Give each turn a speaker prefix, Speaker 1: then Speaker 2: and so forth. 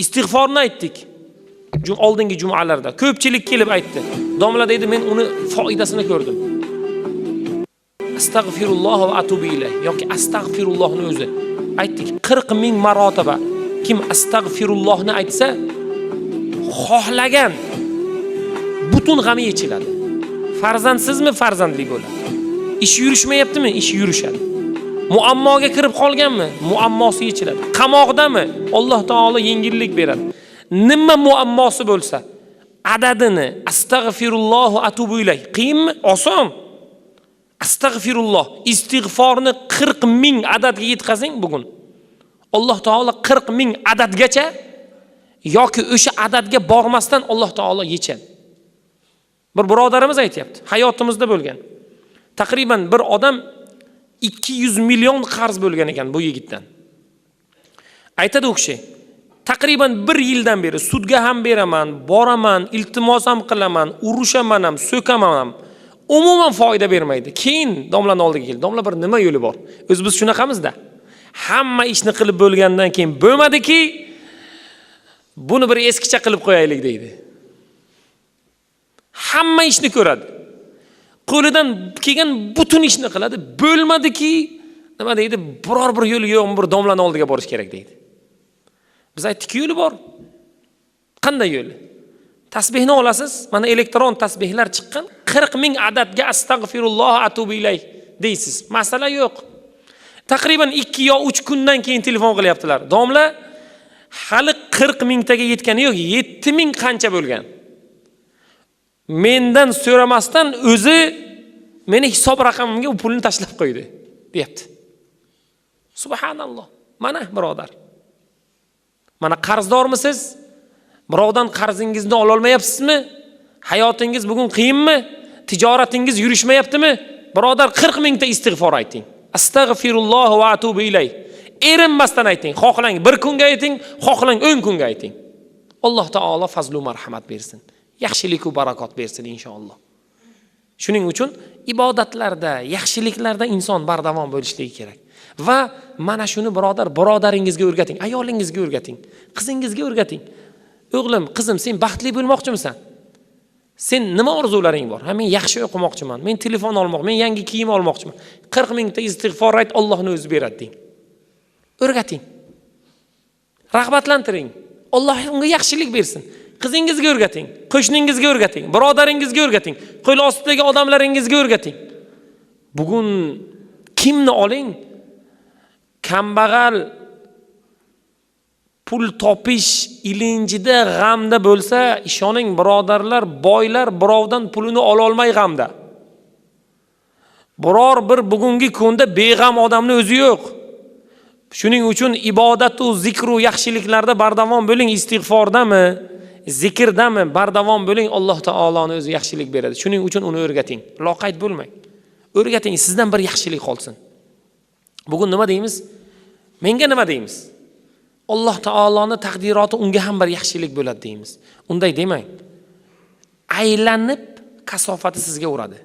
Speaker 1: Istig'forni aytdik. Oldingi jumalarda ko'pchilik kelib aytdi. Domla dedi, men uni foydasini ko'rdim. Astagfirulloh va atubu ilayh yoki astagfirullohni o'zi. Aytdik 40 ming marotaba kim astagfirullohni aytsa, xohlagan butun g'ami yechiladi. Farzandsizmi, farzandli bo'ladi. Ish yurishmayaptimi, ish yurishadi. Muammoga kirib qolganmi, muammosi yechiladi. Qamoqdami, Alloh taolo yengillik beradi. Nima muammosi bo'lsa, adadini astagfirulloh va atubu ilayh qiyinmi? Oson. Astagfirulloh, istig'forni 40 ming adadga yetkazing bugun. Alloh taolo 40 ming adadgacha yoki o'sha adadga bormasdan Alloh taolo yechadi. Bir birodarimiz aytayapti, hayotimizda bo'lgan. Taqriban bir odam 200 million qarz bo'lgan ekan bu yigitdan. Aytadi u kishi, taqriban 1 yildan beri sudga ham beraman, boraman, iltimos ham qilaman, urushaman ham, so'kaman ham. Umuman foyda bermaydi. Keyin domlaning oldiga keldi. Domla bir nima yo'li bor? Biz shunaqamizda. Hamma ishni qilib bo'lgandan keyin bo'lmadiki, buni bir eskicha qilib qo'yaylik deydi. Hamma ishni ko'radi. Qo'lidan kelgan butun ishni qiladi. Bo'lmadiki, nima deydi? Biror bir yo'li yo'q, bir domlaning oldiga borish kerak deydi. Biz aytdik, yo'li bor. Qanday yo'li? Tasbihni olasiz, mana elektron tasbihlar chiqqan, 40 ming adadga astagfirulloh atubu ilayh deysiz. Masala yo'q. Taqriban 2 yo 3 kundan keyin telefon qilyaptilar. Domla, hali 40 mingtaga yetgani yo'q, 7 ming qancha bo'lgan. Mendan so'ramasdan o'zi meni hisob raqamimga u pulni tashlab qo'ydi, deyapti. Subhanalloh. Mana birodar. Mana qarzdormisiz? Birovdan qarzingizni ola olmayapsizmi? Hayotingiz bugun qiyinmi? Tijoratingiz yurishmayaptimi? Birodar 40 mingta istig'for ayting. Astagfirulloh va atubu ilayh. Erinmasdan ayting. Xohlang 1 kunga ayting, xohlang 10 kunga ayting. Alloh taolo fazl va marhamat bersin. Yaxshilik va barakot bersin inshaalloh. Shuning uchun ibodatlarda, yaxshiliklarda inson bardavom bo'lishligi kerak. Va mana shuni birodaringizga o'rgating, ayolingizga o'rgating, qizingizga o'rgating. O'g'lim, qizim, sen baxtli bo'lmoqchimisan? Sen nima orzularing bor? Men yaxshi o'qimoqchiman, men telefon olmoqchiman, men yangi kiyim olmoqchiman. 40 mingta istig'for ayt, Allohning o'zi beradi deng. O'rgating. Rag'batlantiring. Alloh unga yaxshilik bersin. Qizingizga o'rgating, qo'shningizga o'rgating, birodaringizga o'rgating, qo'l ostidagi odamlaringizga o'rgating. Bugun kimni oling? Kambag'al pul topish ilinjida g'amda bo'lsa, ishoning birodarlar, boylar birovdan pulini ola olmay g'amda. Biror bir bugungi kunda beg'am odamning o'zi yo'q. Shuning uchun ibodat va zikr va yaxshiliklarda bardavom bo'ling, istig'fordami, zikrdami bardavom bo'ling, Alloh taoloning o'zi yaxshilik beradi. Shuning uchun uni o'rgating. Loqayd bo'lmang. O'rgating, sizdan bir yaxshilik qolsin. Bugun nima deymiz? Menga nima deymiz? Alloh taoloning taqdiroti unga ham bir yaxshilik bo'ladi deymiz. Unday demang. Aylanib kasofati sizga uradi.